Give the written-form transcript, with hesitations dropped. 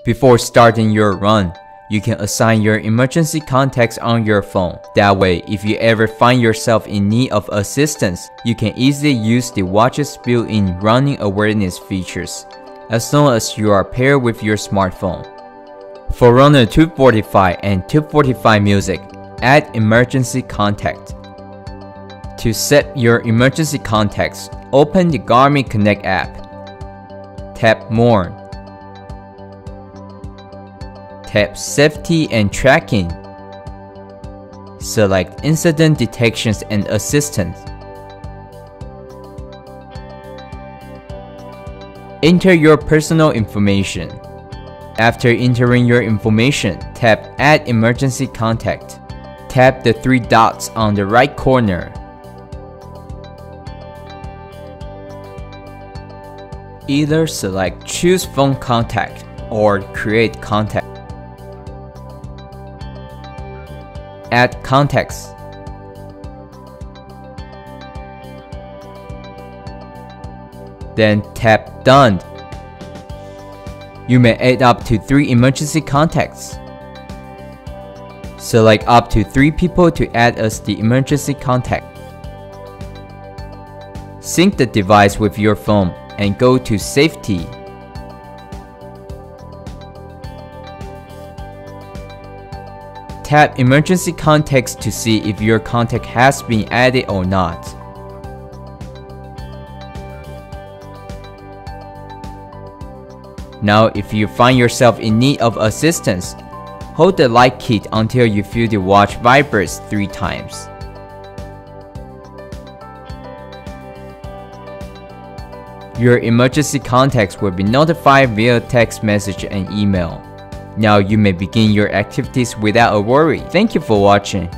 Before starting your run, you can assign your emergency contacts on your phone. That way, if you ever find yourself in need of assistance, you can easily use the watch's built-in running awareness features, as long as you are paired with your smartphone. Forerunner 245 and 245 Music add emergency contact. To set your emergency contacts, open the Garmin Connect app. Tap More. Tap Safety and Tracking. Select Incident Detections and Assistance. Enter your personal information. After entering your information, tap Add Emergency Contact. Tap the 3 dots on the right corner. Either select Choose Phone Contact or Create Contact. Add contacts. Then tap Done. You may add up to 3 emergency contacts. Select up to 3 people to add as the emergency contact. Sync the device with your phone and go to Safety. Tap Emergency Contacts to see if your contact has been added or not. Now, if you find yourself in need of assistance, hold the light key until you feel the watch vibrates 3 times. Your emergency contacts will be notified via text message and email. Now you may begin your activities without a worry. Thank you for watching.